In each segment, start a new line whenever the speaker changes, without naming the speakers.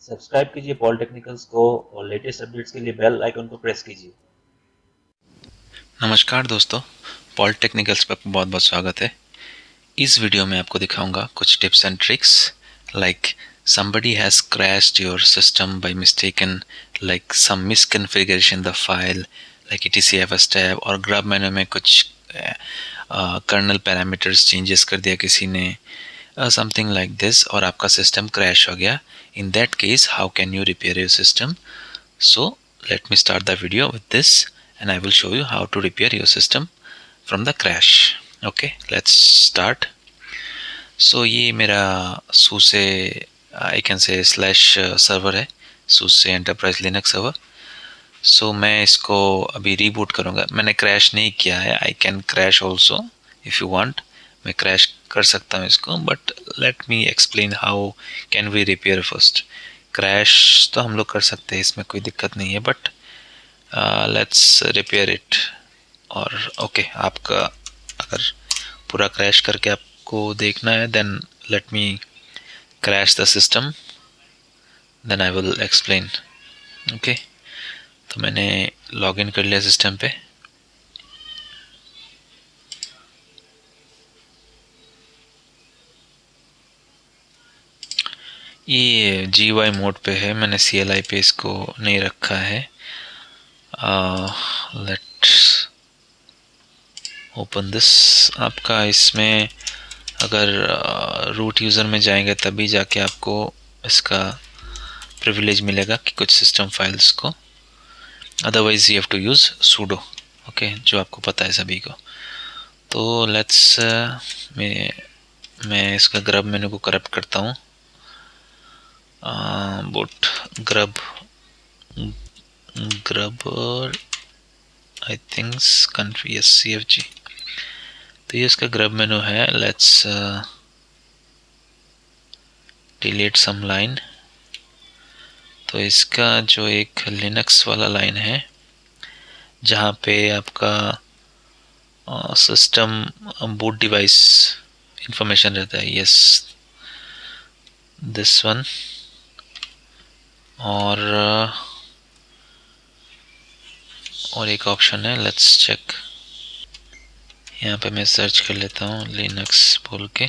Subscribe कीजिए पॉलिटेक्निकल्स को और लेटेस्ट अपडेट्स के लिए बेल आइकन को प्रेस कीजिए।
नमस्कार दोस्तों, पॉलिटेक्निकल्स पर बहुत बहुत स्वागत है। इस वीडियो में आपको दिखाऊंगा कुछ tips and tricks like somebody has crashed your system by mistaken, like some misconfiguration the file like etcfs tab और grub मेनू में कुछ कर्नल पैरामीटर्स चेंजेस कर दिया किसी ने, समथिंग लाइक दिस, और आपका सिस्टम क्रैश हो गया। In that case how can you repair your system? So let me start the video with this and I will show you how to repair your system from the crash. Okay, let's start. So ये मेरा SUSE I can say slash server है, SUSE Enterprise Linux server. So मैं इसको अभी reboot करूँगा। मैंने crash नहीं किया है, I can crash also if you want. मैं क्रैश कर सकता हूँ इसको, but let me explain how can we repair first. Crash तो हम लोग कर सकते हैं, इसमें कोई दिक्कत नहीं है, बट लेट्स रिपेयर इट। और ओके, आपका अगर पूरा क्रैश करके आपको देखना है then let me crash the system, then I will explain. Okay, तो मैंने लॉगिन कर लिया सिस्टम पे। ये GUI मोड पे है, मैंने CLI पे इसको नहीं रखा है। Let's open this. आपका इसमें अगर रूट यूज़र में जाएंगे तभी जाके आपको इसका प्रिविलेज मिलेगा कि कुछ सिस्टम फाइल्स को, otherwise you have to use sudo। Okay, जो आपको पता है सभी को। तो लेट्स मैं इसका ग्रब मेनू को करप्ट करता हूँ। Boot GRUB I thinks confuse CFG, तो ये इसका ग्रब मेनू है। Let's delete some line. तो इसका जो एक लिनक्स वाला लाइन है जहाँ पे आपका सिस्टम बूट डिवाइस इंफॉर्मेशन रहता है, यस दिस वन। और एक ऑप्शन है, लेट्स चेक। यहाँ पे मैं सर्च कर लेता हूँ लिनक्स बोल के।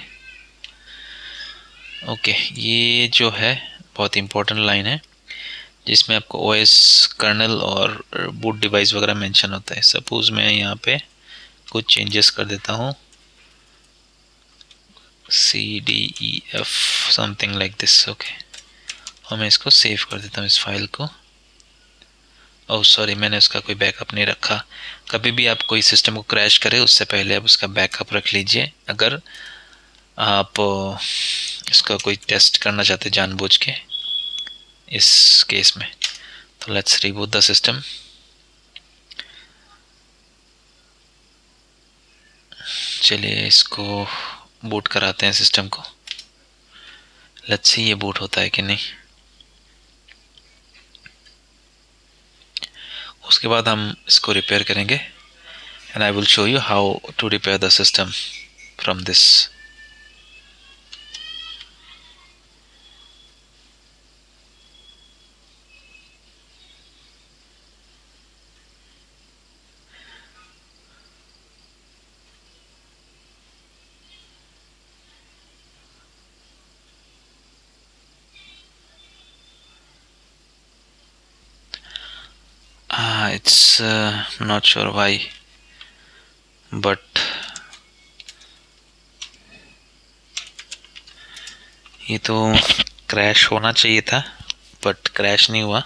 ओके, ये जो है बहुत इम्पोर्टेंट लाइन है जिसमें आपको OS कर्नल और बूट डिवाइस वगैरह मेंशन होता है। सपोज मैं यहाँ पे कुछ चेंजेस कर देता हूँ, CDEF something like this. Okay, और मैं इसको सेव कर देता हूँ इस फाइल को। ओह सॉरी, मैंने उसका कोई बैकअप नहीं रखा। कभी भी आप कोई सिस्टम को क्रैश करें उससे पहले आप उसका बैकअप रख लीजिए, अगर आप इसका कोई टेस्ट करना चाहते जानबूझ के इस केस में। तो लेट्स रिबूट द सिस्टम। चलिए इसको बूट कराते हैं सिस्टम को। लेट्स सी ये बूट होता है कि नहीं। उसके बाद हम इसको रिपेयर करेंगे and I will show you how to repair the system from this. It's not sure why, but ये तो क्रैश होना चाहिए था बट क्रैश नहीं हुआ।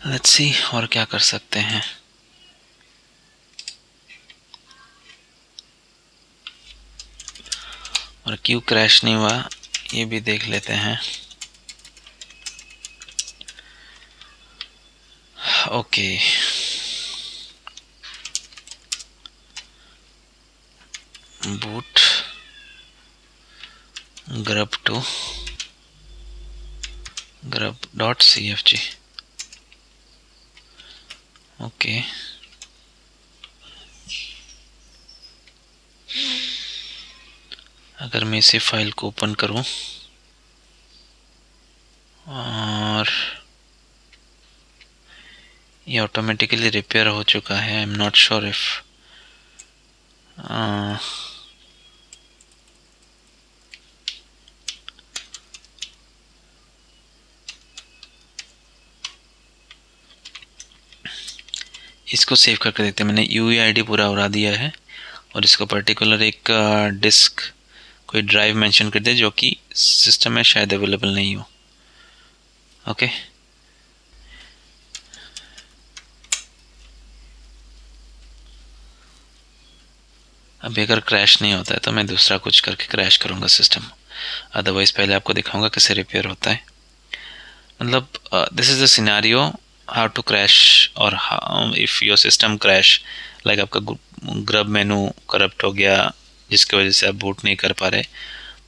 लेट्स सी और क्या कर सकते हैं। और क्यों क्रैश नहीं हुआ ये भी देख लेते हैं। Okay, boot grub2 grub.cfg। Okay, अगर मैं इसी फाइल को ओपन करूं और ये ऑटोमेटिकली रिपेयर हो चुका है, I am not sure if इसको सेव करके देखते हैं। मैंने UEID पूरा उड़ा दिया है और इसको पर्टिकुलर एक डिस्क कोई ड्राइव मेंशन कर दिया जो कि सिस्टम में शायद अवेलेबल नहीं हो। ओके, अभी अगर क्रैश नहीं होता है तो मैं दूसरा कुछ करके क्रैश करूँगा सिस्टम, अदरवाइज़ पहले आपको दिखाऊंगा कैसे रिपेयर होता है। मतलब this is the scenario how to crash और if your system crash, like आपका ग्रब मेनू करप्ट हो गया जिसकी वजह से आप बूट नहीं कर पा रहे,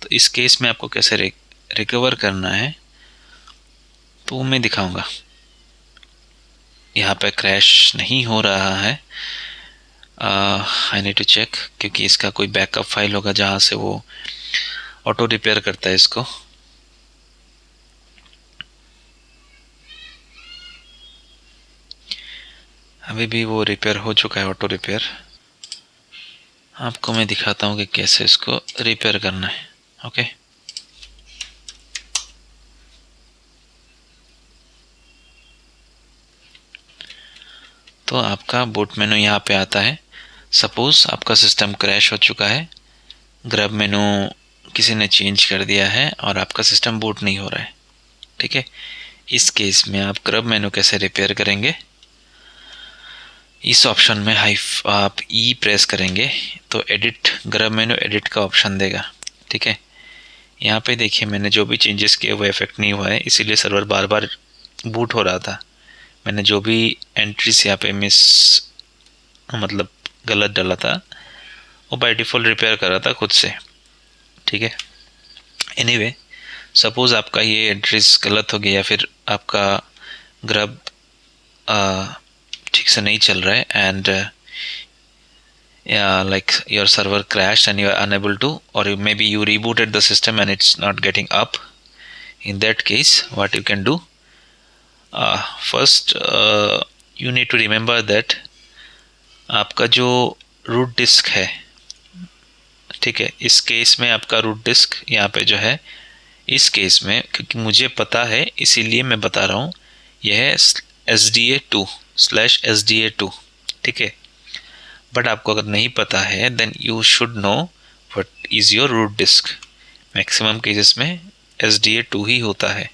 तो इस केस में आपको कैसे रिकवर करना है तो वो मैं दिखाऊंगा। यहाँ पे क्रैश नहीं हो रहा है, आई नीड टू चेक, क्योंकि इसका कोई बैकअप फाइल होगा जहाँ से वो ऑटो रिपेयर करता है इसको। अभी भी वो रिपेयर हो चुका है, ऑटो रिपेयर। आपको मैं दिखाता हूँ कि कैसे इसको रिपेयर करना है। ओके, तो आपका बूट मेनू यहाँ पे आता है। सपोज आपका सिस्टम क्रैश हो चुका है, ग्रब मेनू किसी ने चेंज कर दिया है और आपका सिस्टम बूट नहीं हो रहा है, ठीक है। इस केस में आप ग्रब मेनू कैसे रिपेयर करेंगे, इस ऑप्शन में आप ई प्रेस करेंगे तो एडिट ग्रब मेनू एडिट का ऑप्शन देगा, ठीक है। यहाँ पे देखिए मैंने जो भी चेंजेस किए वो इफेक्ट नहीं हुआ है, इसीलिए सर्वर बार बार बूट हो रहा था। मैंने जो भी एंट्रीज यहाँ पे मतलब गलत डाला था वो बाय डिफ़ॉल्ट रिपेयर कर रहा था खुद से, ठीक है। एनीवे, सपोज़ आपका ये एंट्रीज गलत हो गया या फिर आपका ग्रब ठीक से नहीं चल रहा है and like your server crashed and you are unable to, or maybe you rebooted the system and it's not getting up. In that case what you can do, first you need to remember that आपका जो root disc है, ठीक है, इस case में आपका root disc यहाँ पे जो है, इस केस में क्योंकि मुझे पता है इसीलिए मैं बता रहा हूँ, यह है SDA2/SDA2, ठीक है। बट आपको अगर नहीं पता है then you should know what is your root disk. Maximum cases में SDA2 ही होता है,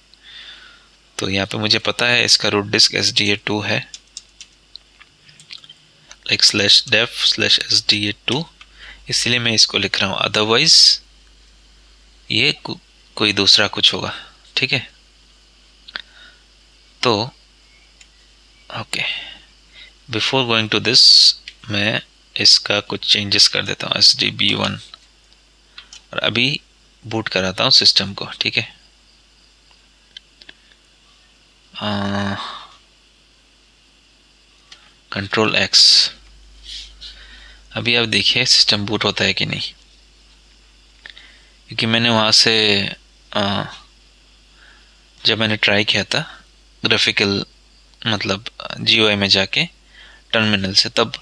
तो यहाँ पे मुझे पता है इसका रूट डिस्क SDA2 है, लाइक /dev/SDA2, इसलिए मैं इसको लिख रहा हूँ, अदरवाइज ये कोई दूसरा कुछ होगा, ठीक है। तो okay, before going to this मैं इसका कुछ चेंजेस कर देता हूँ, SDB1, और अभी बूट कराता हूँ सिस्टम को, ठीक है। Ctrl+X, अभी आप देखिए सिस्टम बूट होता है कि नहीं, क्योंकि मैंने वहाँ से जब मैंने ट्राई किया था ग्राफिकल मतलब GUI में जाके टर्मिनल से, तब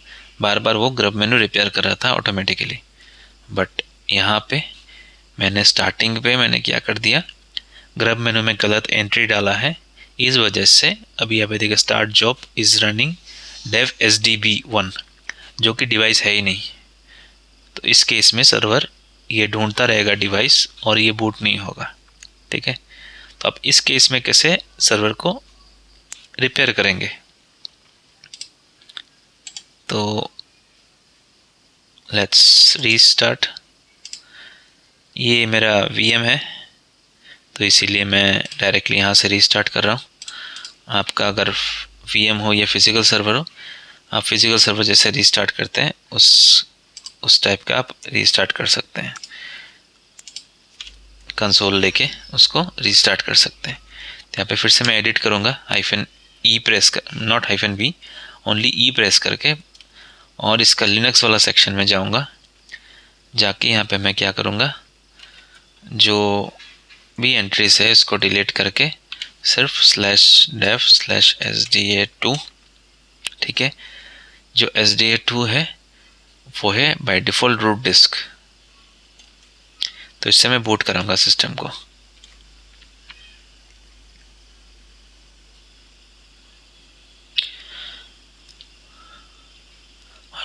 बार बार वो ग्रब मेनू रिपेयर कर रहा था ऑटोमेटिकली। बट यहाँ पे मैंने स्टार्टिंग पे मैंने क्या कर दिया, ग्रब मेनू में गलत एंट्री डाला है, इस वजह से अभी यहाँ पे देखिए start job is running dev SDB1, जो कि डिवाइस है ही नहीं। तो इस केस में सर्वर ये ढूंढता रहेगा डिवाइस और ये बूट नहीं होगा, ठीक है। तो आप इस केस में कैसे सर्वर को रिपेयर करेंगे, तो लेट्स रीस्टार्ट। ये मेरा VM है तो इसीलिए मैं डायरेक्टली यहाँ से रीस्टार्ट कर रहा हूँ। आपका अगर VM हो या फिज़िकल सर्वर हो, आप फिज़िकल सर्वर जैसे रीस्टार्ट करते हैं उस टाइप का आप रीस्टार्ट कर सकते हैं, कंसोल लेके उसको रीस्टार्ट कर सकते हैं। तो यहाँ पे फिर से मैं एडिट करूँगा, -E प्रेस कर, not -V, only E press करके, और इसका लिनक्स वाला सेक्शन में जाऊँगा। जाके यहाँ पे मैं क्या करूँगा, जो भी एंट्रीज है इसको डिलीट करके सिर्फ /dev/sda2, ठीक है। जो sda2 है वो है बाय डिफ़ॉल्ट रूट डिस्क, तो इससे मैं बूट कराऊंगा सिस्टम को।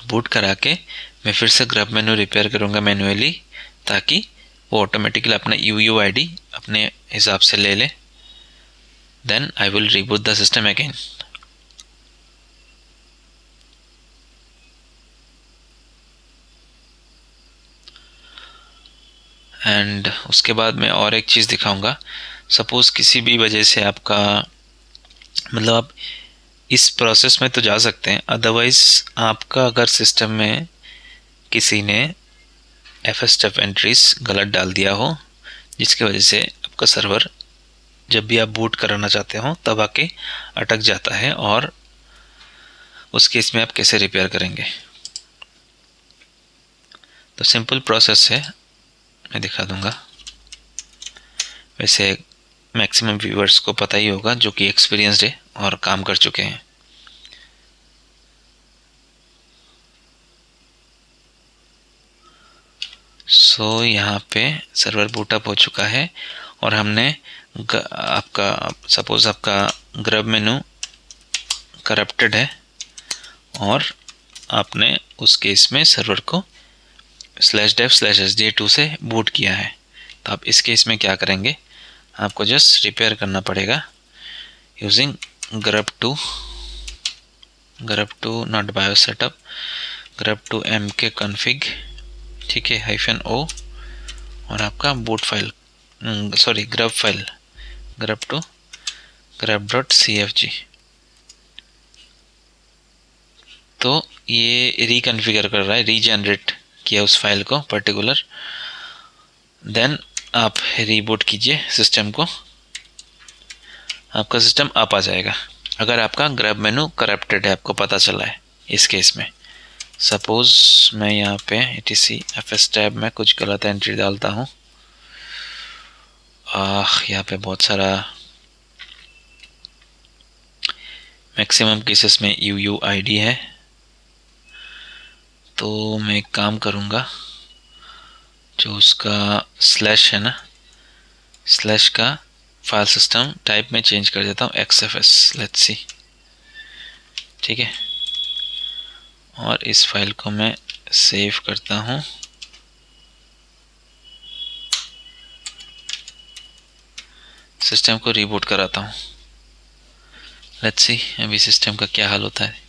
बूट करा के मैं फिर से ग्रब मेनू रिपेयर करूंगा मैन्युअली, ताकि वो ऑटोमेटिकली अपना UUID अपने हिसाब से ले ले। Then I will reboot the system again. And उसके बाद मैं और एक चीज़ दिखाऊंगा। सपोज़ किसी भी वजह से आपका, मतलब आप इस प्रोसेस में तो जा सकते हैं, अदरवाइज़ आपका अगर सिस्टम में किसी ने FSTF एंट्रीज गलत डाल दिया हो, जिसकी वजह से आपका सर्वर जब भी आप बूट कराना चाहते हो तब आके अटक जाता है, और उस केस में आप कैसे रिपेयर करेंगे। तो सिंपल प्रोसेस है, मैं दिखा दूंगा। वैसे मैक्सिमम व्यूअर्स को पता ही होगा जो कि एक्सपीरियंस्ड है और काम कर चुके हैं। सो यहाँ पे सर्वर बूटअप हो चुका है, और हमने आपका सपोज़ आपका ग्रब मेनू करप्टेड है और आपने उस केस में सर्वर को /dev/sda2 से बूट किया है। तो आप इस केस में क्या करेंगे, आपको जस्ट रिपेयर करना पड़ेगा using grub2 not bio setup, grub2 mkconfig, ठीक है, -o, और आपका boot file, sorry grub file grub2 grub.cfg। तो ये रिकन्फिगर कर रहा है, रीजनरेट किया उस फाइल को पर्टिकुलर। देन आप रीबूट कीजिए सिस्टम को, आपका सिस्टम अप आ जाएगा। अगर आपका ग्रब मेनू करप्टेड है, आपको पता चला है इस केस में। सपोज़ मैं यहाँ पे etc fstab में कुछ गलत एंट्री डालता हूँ, यहाँ पे बहुत सारा मैक्सिमम केसेस में UUID है। तो मैं एक काम करूँगा, जो उसका स्लैश है ना, स्लैश का फाइल सिस्टम टाइप में चेंज कर देता हूँ XFS, लेट्स सी, ठीक है। और इस फाइल को मैं सेव करता हूँ। सिस्टम को रीबूट कराता हूँ, लेट्स सी अभी सिस्टम का क्या हाल होता है।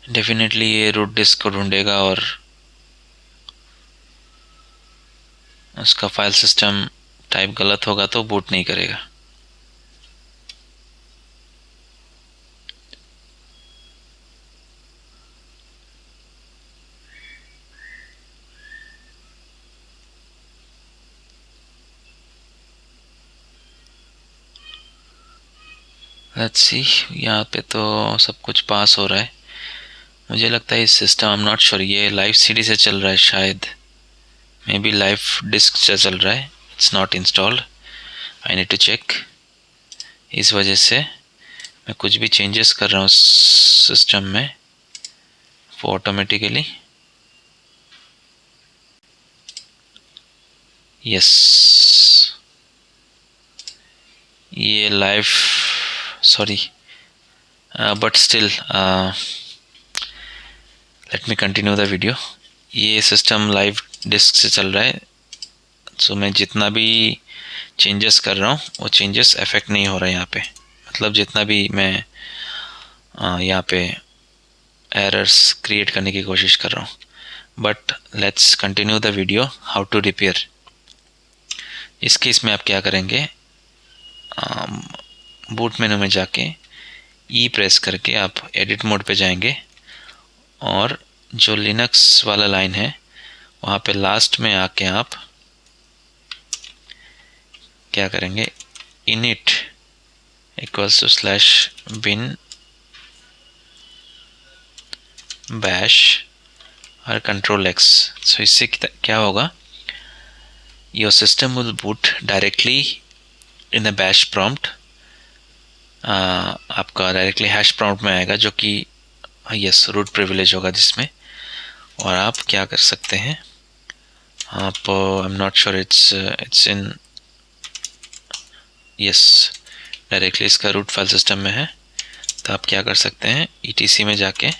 डेफिनेटली ये रूट डिस्क को ढूंढेगा और उसका फाइल सिस्टम टाइप गलत होगा तो बूट नहीं करेगा। लेट्स सी, यहाँ पे तो सब कुछ पास हो रहा है। मुझे लगता है इस system, I am not sure, ये लाइव CD से चल रहा है शायद, मे बी लाइव डिस्क से चल रहा है, it's not installed, I need to check. इस वजह से मैं कुछ भी चेंजेस कर रहा हूँ सिस्टम में, वो ऑटोमेटिकली यस, ये live, sorry but still let me continue the video. ये सिस्टम लाइव डिस्क से चल रहा है, सो मैं जितना भी चेंजेस कर रहा हूँ वो चेंजेस इफेक्ट नहीं हो रहा है यहाँ पे, मतलब जितना भी मैं यहाँ पे एरर्स क्रिएट करने की कोशिश कर रहा हूँ। But let's continue the video how to repair. इस केस में आप क्या करेंगे, बूट मेनू में जाके ई प्रेस करके आप एडिट मोड पे जाएंगे, और जो लिनक्स वाला लाइन है वहाँ पे लास्ट में आके आप क्या करेंगे, init equals to /bin bash और कंट्रोल एक्स। सो इससे क्या होगा, your system will boot directly in the bash prompt. आपका डायरेक्टली हैश प्रॉम्प्ट में आएगा, जो कि यस रूट प्रिविलेज होगा जिसमें। और आप क्या कर सकते हैं, आप I am not sure it's in yes directly इसका रूट फाइल सिस्टम में है। तो आप क्या कर सकते हैं, ETC में जाके,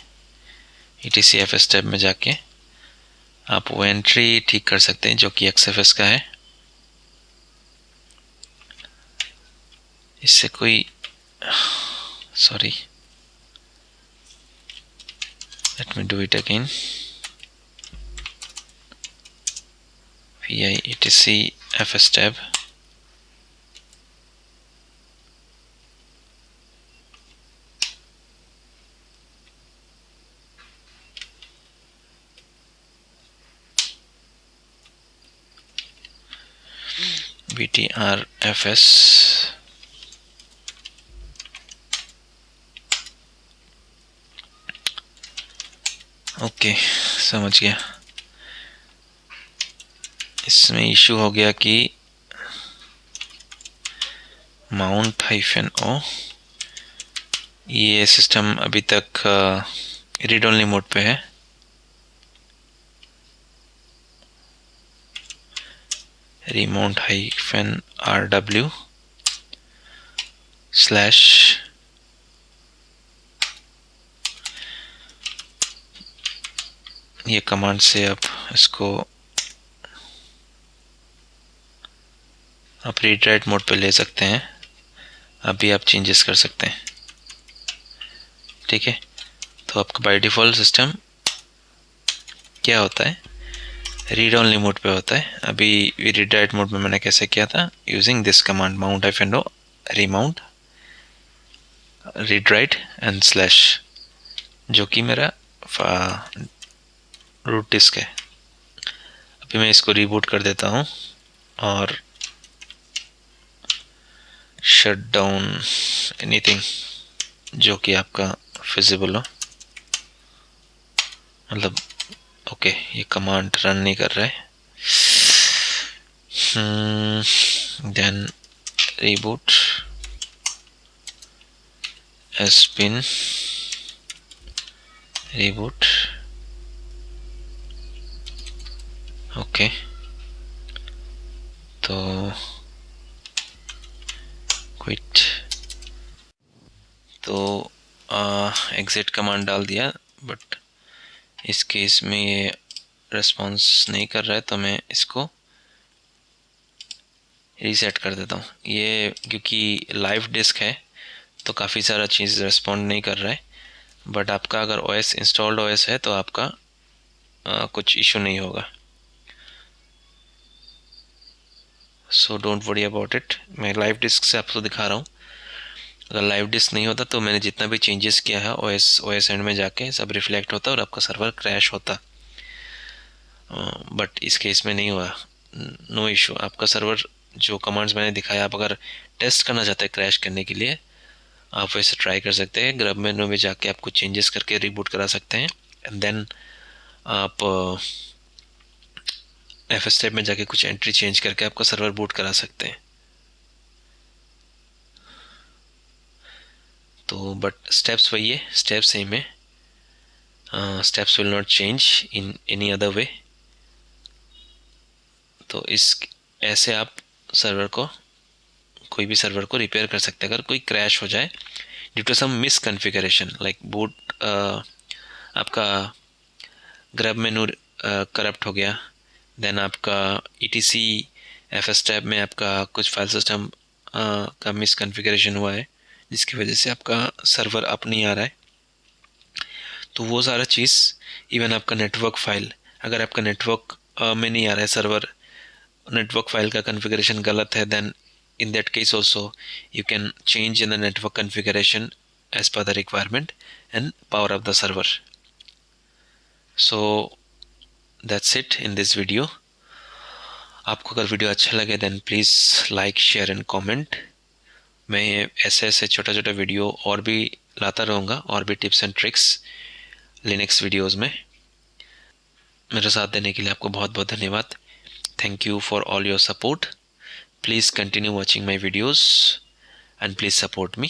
ETC FS टैब में जाके आप वो एंट्री ठीक कर सकते हैं जो कि XFS का है। इससे कोई sorry, let me do it again. VI ETC FS tab, VTR FS, okay समझ गया। इसमें इशू हो गया कि माउंट -o, ये सिस्टम अभी तक रीड ओनली मोड पे है। remount -rw स्लैश ये कमांड से आप इसको आप रीड राइट मोड पे ले सकते हैं। अभी आप चेंजेस कर सकते हैं, ठीक है। तो आपका बाय डिफ़ॉल्ट सिस्टम क्या होता है, रीड ओनली मोड पे होता है। अभी रीड राइट मोड में मैंने कैसे किया था, using this command mount-o remount read write and slash, जो कि मेरा रूट डिस्क है। अभी मैं इसको रीबूट कर देता हूँ और शट डाउन एनीथिंग जो कि आपका फिजिबल हो, मतलब ओके ये कमांड रन नहीं कर रहा है। Then reboot has been reboot, okay. तो क्विट, तो एग्जिट कमांड डाल दिया, बट इस केस में ये रिस्पॉन्स नहीं कर रहा है, तो मैं इसको रीसेट कर देता हूँ। ये क्योंकि लाइव डिस्क है तो काफ़ी सारा चीज़ रिस्पॉन्ड नहीं कर रहा है, बट आपका अगर OS इंस्टॉल्ड OS है तो आपका कुछ इशू नहीं होगा। So don't worry about it. मैं लाइव डिस्क से आपको दिखा रहा हूँ। अगर लाइव डिस्क नहीं होता तो मैंने जितना भी चेंजेस किया है OS एंड में जाके सब रिफ्लेक्ट होता और आपका सर्वर क्रैश होता, बट इस केस में नहीं हुआ, नो इशू। आपका सर्वर जो कमांड्स मैंने दिखाया, आप अगर टेस्ट करना चाहते हैं क्रैश करने के लिए, आप वैसे ट्राई कर सकते हैं। ग्रब मेनू में जाके आप कुछ चेंजेस करके रिबूट करा सकते हैं, एंड देन आप FS टैब में जाके कुछ एंट्री चेंज करके आपका सर्वर बूट करा सकते हैं। तो बट स्टेप्स वही है, स्टेप सेम है, steps will not change in any other way. तो इस ऐसे आप सर्वर को, कोई भी सर्वर को रिपेयर कर सकते हैं अगर कोई क्रैश हो जाए due to some misconfiguration, like boot आपका ग्रब मेनू करप्ट हो गया, देन आपका ETC FS टैब में आपका कुछ फाइल सिस्टम का मिस कन्फिगरेशन हुआ है, जिसकी वजह से आपका सर्वर अप नहीं आ रहा है। तो वो सारा चीज़, इवन आपका नेटवर्क फाइल, अगर आपका नेटवर्क में नहीं आ रहा है सर्वर, नेटवर्क फाइल का कन्फिगरेशन गलत है, then in that case also you can change in the network configuration as per the requirement and power up the server. So that's it in this video. आपको अगर video अच्छा लगे then please like share and comment. मैं ऐसे ऐसे छोटा छोटा video और भी लाता रहूँगा, और भी tips and tricks Linux videos में। मेरे साथ देने के लिए आपको बहुत बहुत धन्यवाद। Thank you for all your support. Please continue watching my videos and please support me.